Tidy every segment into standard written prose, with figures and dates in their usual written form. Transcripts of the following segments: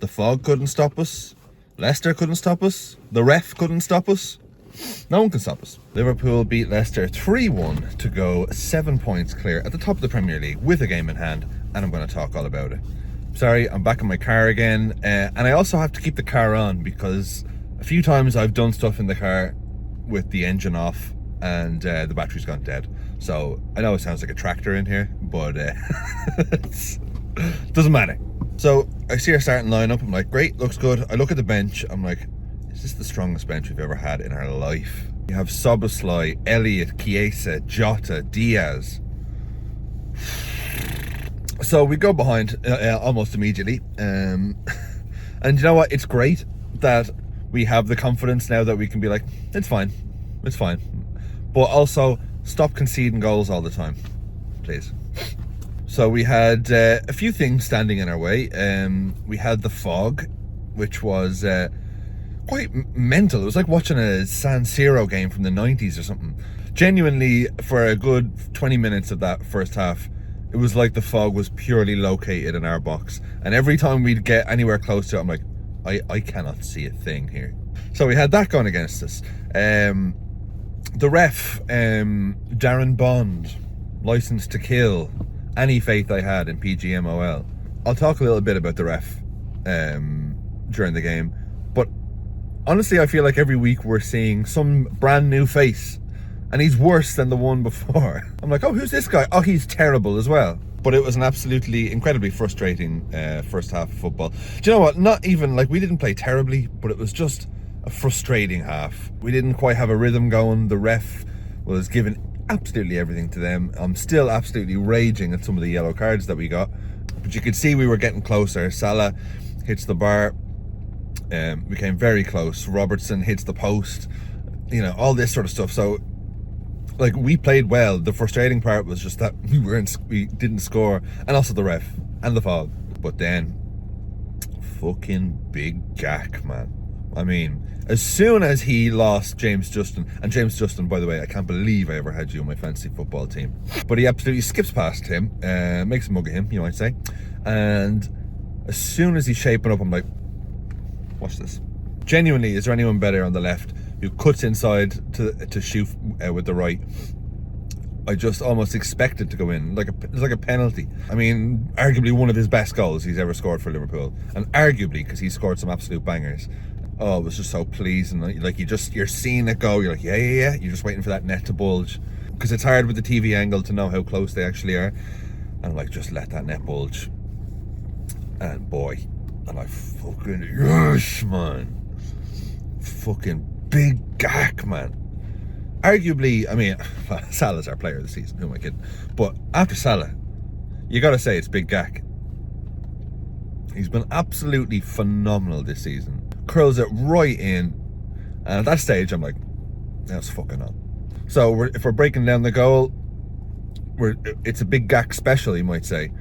The fog couldn't stop us. Leicester couldn't stop us. The ref couldn't stop us. No one can stop us. Liverpool beat Leicester 3-1 to go 7 points clear at the top of the Premier League with a game in hand, and I'm going to talk all about it. Sorry, I'm back in my car again, and I also have to keep the car on because a few times I've done stuff in the car with the engine off and the battery's gone dead. So I know it sounds like a tractor in here, but it doesn't matter. So I see our starting lineup. I'm like, great, looks good. I look at the bench. I'm like, is this the strongest bench we've ever had in our life? You have Szoboszlai, Elliott, Chiesa, Jota, Diaz. So we go behind almost immediately. And you know what? It's great that we have the confidence now that we can be like, it's fine. It's fine. But also, stop conceding goals all the time, please. So we had a few things standing in our way. We had the fog, which was quite mental. It was like watching a San Siro game from the 90s or something. Genuinely, for a good 20 minutes of that first half, it was like the fog was purely located in our box. And every time we'd get anywhere close to it, I'm like, I cannot see a thing here. So we had that going against us. The ref, Darren Bond, licensed to kill any faith I had in PGMOL. I'll talk a little bit about the ref during the game, but honestly I feel like every week we're seeing some brand new face, and he's worse than the one before. I'm like, oh, who's this guy? Oh, he's terrible as well. But it was an absolutely incredibly frustrating first half of football. Do you know what? Not even like we didn't play terribly, but it was just a frustrating half. We didn't quite have a rhythm going. The ref was giving absolutely everything to them. I'm still absolutely raging at some of the yellow cards that we got, but you could see we were getting closer. Salah hits the bar, we came very close. Robertson hits the post, you know, all this sort of stuff. So like, we played well. The frustrating part was just that we didn't score, and also the ref and the fog. But then fucking big Gak, man. I mean, as soon as he lost James Justin, and James Justin, by the way, I can't believe I ever had you on my fantasy football team, but he absolutely skips past him, makes a mug of him, you might say, and as soon as he's shaping up, I'm like, watch this. Genuinely, is there anyone better on the left who cuts inside to shoot with the right? I just almost expected to go in, it's like a penalty. I mean, arguably one of his best goals he's ever scored for Liverpool, and arguably because he scored some absolute bangers. Oh, it was just so pleasing. Like, you're seeing it go. You're like, yeah. You're just waiting for that net to bulge, because it's hard with the TV angle to know how close they actually are. And like, just let that net bulge. And boy, and I fucking, yes, man. Fucking big Gak, man. Arguably, I mean, Salah's our player of the season. Who am I kidding? But after Salah, you got to say it's big Gak. He's been absolutely phenomenal this season. Curls it right in, and at that stage I'm like, that's fucking on. So if we're breaking down the goal, it's a big Gak special, you might say.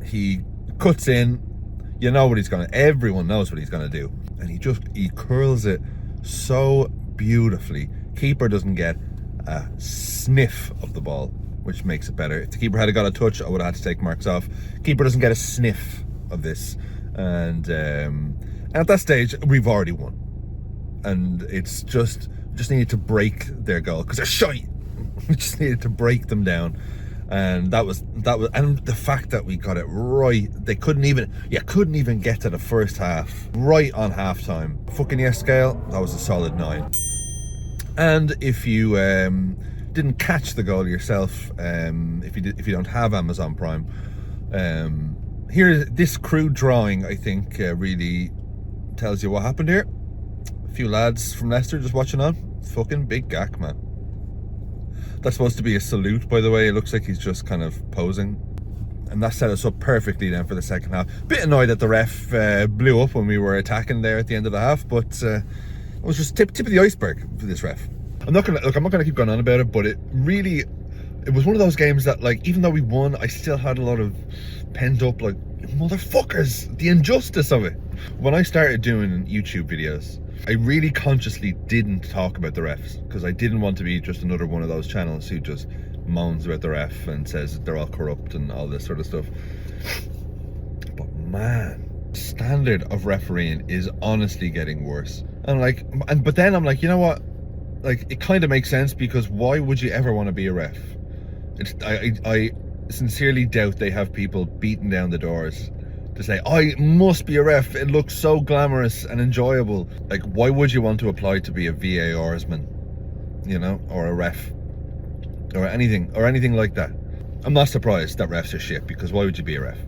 He cuts in, you know what he's gonna, everyone knows what he's gonna do, and he curls it so beautifully. Keeper doesn't get a sniff of the ball, which makes it better. If the keeper had got a touch, I would have had to take marks off. Keeper doesn't get a sniff of this, and at that stage we've already won, and it's just needed to break their goal, because they're shy. We just needed to break them down, and that was and the fact that we got it right. They couldn't even get to the first half, right on halftime. Fucking yes scale, that was a solid 9. And if you didn't catch the goal yourself, if you don't have Amazon Prime, here, this crude drawing, I think, really tells you what happened here. A few lads from Leicester just watching on. Fucking big Gak, man. That's supposed to be a salute, by the way. It looks like he's just kind of posing. And that set us up perfectly then for the second half. Bit annoyed that the ref blew up when we were attacking there at the end of the half, but it was just tip of the iceberg for this ref. I'm not gonna keep going on about it, but it was one of those games that, like, even though we won, I still had a lot of pent up, like, motherfuckers, the injustice of it. When I started doing YouTube videos, I really consciously didn't talk about the refs, because I didn't want to be just another one of those channels who just moans about the ref and says they're all corrupt and all this sort of stuff. But man, standard of refereeing is honestly getting worse. But then I'm like, you know what? Like, it kind of makes sense, because why would you ever want to be a ref? I sincerely doubt they have people beating down the doors to say, I must be a ref. It looks so glamorous and enjoyable. Like, why would you want to apply to be a VARsman, you know, or a ref, or anything like that? I'm not surprised that refs are shit, because why would you be a ref?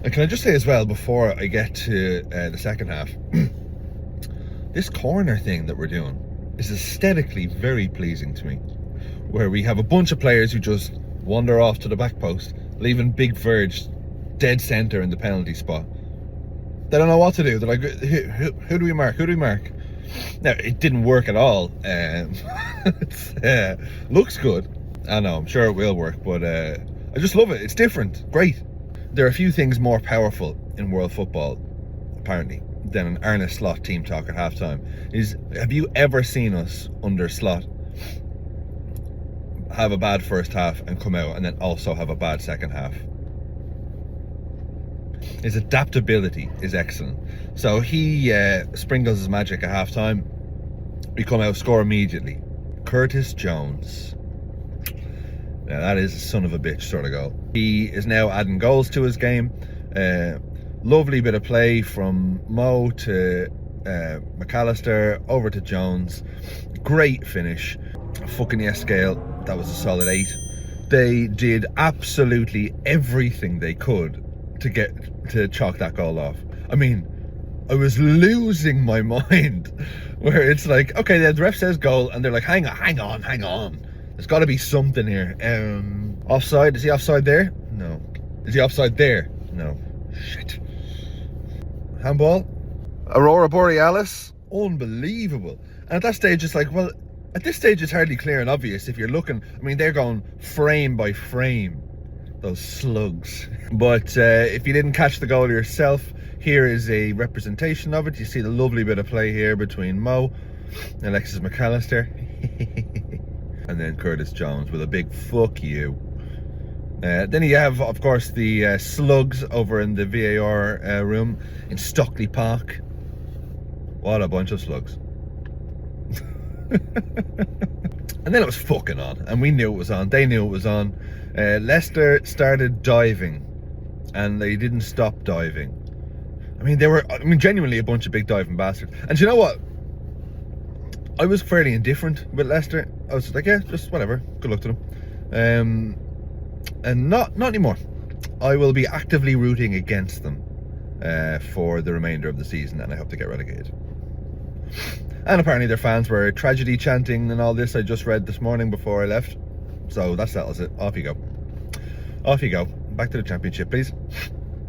And can I just say as well, before I get to the second half, this corner thing that we're doing is aesthetically very pleasing to me, where we have a bunch of players who just wander off to the back post, leaving Big Verge dead centre in the penalty spot. They don't know what to do. They're like, who do we mark? Who do we mark? Now, it didn't work at all. Looks good. I know, I'm sure it will work, but I just love it. It's different. Great. There are a few things more powerful in world football, apparently, than an Arne Slot team talk at halftime. Have you ever seen us under Slot have a bad first half and come out and then also have a bad second half? His adaptability is excellent. So he sprinkles his magic at halftime. We come out, score immediately. Curtis Jones. Now that is a son of a bitch sort of goal. He is now adding goals to his game. Lovely bit of play from Mo to McAllister over to Jones. Great finish. Fucking yes scale, that was a solid 8. They did absolutely everything they could to get to chalk that goal off. I mean, I was losing my mind, where it's like, okay, the ref says goal, and they're like, hang on. There's got to be something here. Offside? Is he offside there? No. Is he offside there? No. Shit. Handball? Aurora Borealis? Unbelievable. And at that stage, it's like, well, at this stage, it's hardly clear and obvious if you're looking. I mean, they're going frame by frame, those slugs. But if you didn't catch the goal yourself, here is a representation of it. You see the lovely bit of play here between Mo and Alexis McAllister. And then Curtis Jones with a big fuck you. Then you have, of course, the slugs over in the VAR room in Stockley Park. What a bunch of slugs. And then it was fucking on, and we knew it was on. They knew it was on. Leicester started diving, and they didn't stop diving. I mean, genuinely a bunch of big diving bastards. And you know what? I was fairly indifferent with Leicester. I was like, yeah, just whatever. Good luck to them. And not anymore. I will be actively rooting against them for the remainder of the season, and I hope they get relegated. And apparently their fans were tragedy chanting and all this, I just read this morning before I left. So that settles it. Off you go. Off you go. Back to the championship, please.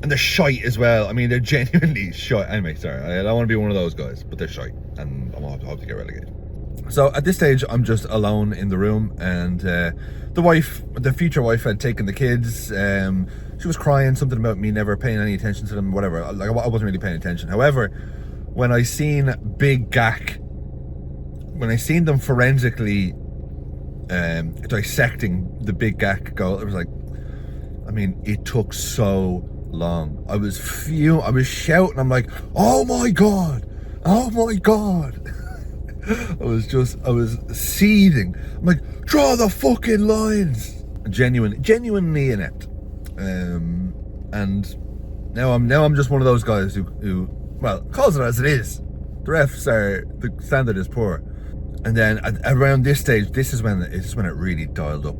And they're shite as well. I mean, they're genuinely shite. Anyway, sorry, I don't want to be one of those guys, but they're shite, and I'm going to hope to get relegated. So at this stage, I'm just alone in the room, and the future wife had taken the kids. She was crying something about me never paying any attention to them, whatever. Like, I wasn't really paying attention. However, when I seen Big Gak, when I seen them forensically dissecting the Big Gak goal, it was like, I mean, it took so long. I was shouting. I'm like, oh my god, oh my god. I was seething. I'm like, draw the fucking lines. Genuinely inept. And now I'm just one of those guys who well, calls it as it is. The standard is poor. And then around this stage, this is when it really dialed up.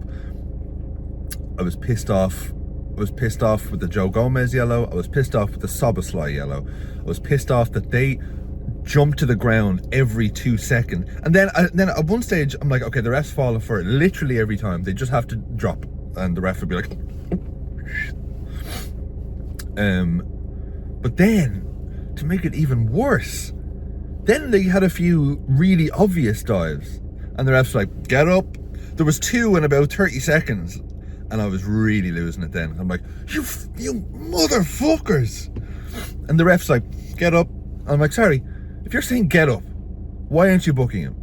I was pissed off. I was pissed off with the Joe Gomez yellow. I was pissed off with the Soboslai yellow. I was pissed off that they jumped to the ground every 2 seconds. And then at one stage, I'm like, okay, the ref's falling for it literally every time. They just have to drop, and the ref would be like, but then, to make it even worse, then they had a few really obvious dives, and the ref's like, get up. There was 2 in about 30 seconds, and I was really losing it then. I'm like, you motherfuckers. And the ref's like, get up. I'm like, sorry, if you're saying get up, why aren't you booking him?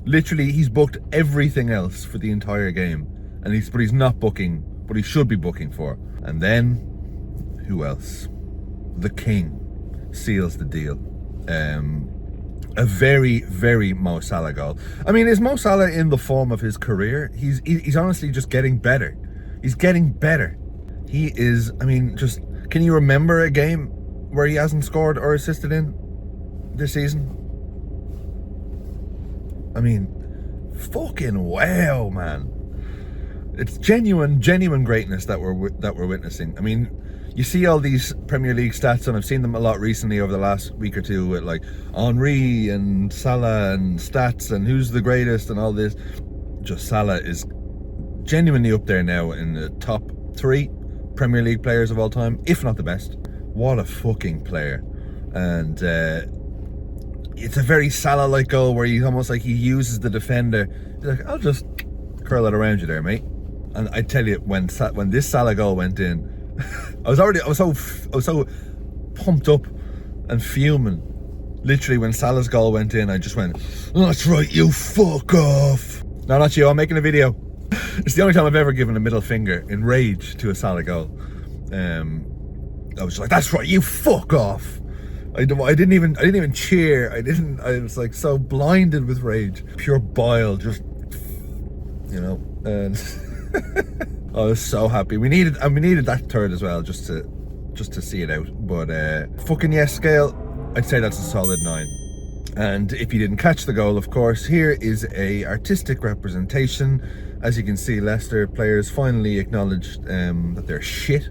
Literally, he's booked everything else for the entire game, and he's not booking what he should be booking for. And then, who else? The king, seals the deal. A very, very Mo Salah goal. I mean, is Mo Salah in the form of his career? He's honestly just getting better. He's getting better. He is, I mean, just, can you remember a game where he hasn't scored or assisted in this season? I mean, fucking wow, man. It's genuine greatness that we're witnessing. I mean, you see all these Premier League stats, and I've seen them a lot recently over the last week or two with like Henry and Salah and stats and who's the greatest and all this. Just Salah is genuinely up there now in the top 3 Premier League players of all time, if not the best. What a fucking player. And it's a very Salah-like goal where he's almost like he uses the defender. He's like, I'll just curl it around you there, mate. And I tell you, when this Salah goal went in, I was so pumped up and fuming. Literally, when Salah's goal went in, I just went, oh, that's right, you fuck off. No, not you, I'm making a video. It's the only time I've ever given a middle finger in rage to a Salah goal. I was like, that's right, you fuck off. I didn't even cheer. I was like so blinded with rage, pure bile, just, you know. And I was so happy. We needed that third as well, just to see it out. But fucking yes scale, I'd say that's a solid 9. And if you didn't catch the goal, of course, here is a artistic representation. As you can see, Leicester players finally acknowledged that they're shit,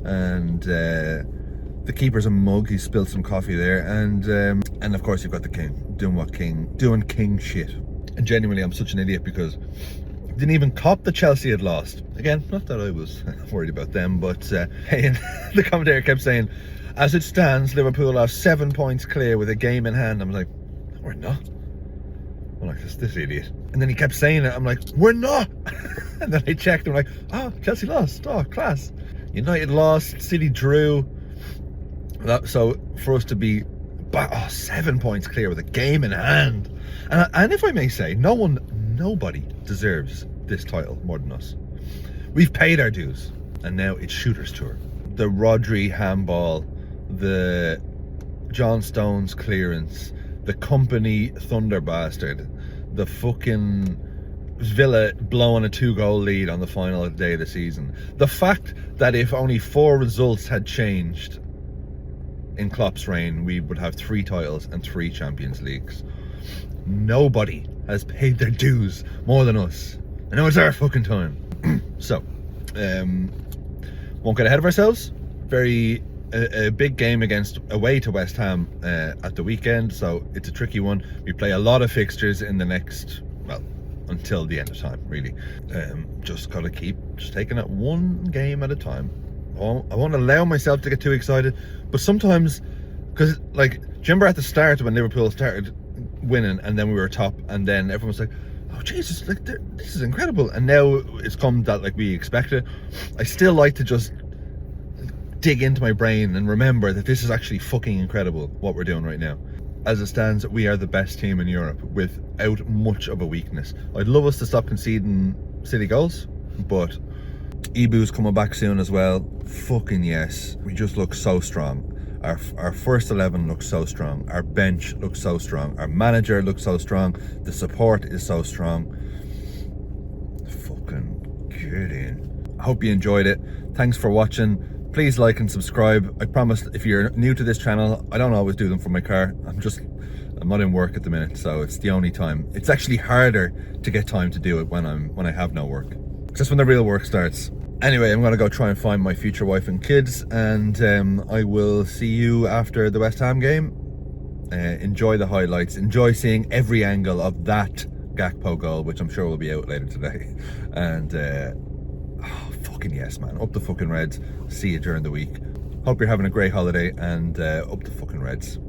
and the keeper's a mug. He spilled some coffee there, and of course you've got the king doing king shit. And genuinely, I'm such an idiot because I didn't even cop the Chelsea had lost. Again, not that I was worried about them, but hey, the commentator kept saying, as it stands, Liverpool are 7 points clear with a game in hand. I'm like, no, we're not. I'm like, this idiot. And then he kept saying it. I'm like, we're not. And then I checked. I'm like, oh, Chelsea lost. Oh, class. United lost. City drew. So for us to be 7 points clear with a game in hand, and if I may say, nobody deserves this title more than us. We've paid our dues, and now it's shooter's tour. The Rodri handball, the John Stones clearance, the company thunder bastard, the fucking Villa blowing a 2-goal lead on the final day of the season. The fact that if only 4 results had changed in Klopp's reign, we would have 3 titles and 3 Champions Leagues. Nobody has paid their dues more than us. I know it's our fucking time. So, won't get ahead of ourselves. A big game away to West Ham at the weekend, so it's a tricky one. We play a lot of fixtures in the next, well, until the end of time, really. Just gotta keep taking it one game at a time. I won't allow myself to get too excited, but sometimes, because like, do you remember at the start when Liverpool started winning and then we were top, and then everyone was like, oh Jesus, like this is incredible, and now it's come that like we expect it. I still like to just dig into my brain and remember that this is actually fucking incredible what we're doing right now. As it stands, we are the best team in Europe without much of a weakness. I'd love us to stop conceding silly goals, but Ibu's coming back soon as well. Fucking yes. We just look so strong. Our first 11 looks so strong. Our bench looks so strong. Our manager looks so strong. The support is so strong. Fucking get in. I hope you enjoyed it. Thanks for watching. Please like and subscribe. I promise, if you're new to this channel, I don't always do them from my car. I'm not in work at the minute, so it's the only time. It's actually harder to get time to do it when I have no work. Just when the real work starts. Anyway, I'm gonna go try and find my future wife and kids, and I will see you after the West Ham game. Enjoy the highlights. Enjoy seeing every angle of that Gakpo goal, which I'm sure will be out later today. And fucking yes, man. Up the fucking Reds. See you during the week. Hope you're having a great holiday, and up the fucking Reds.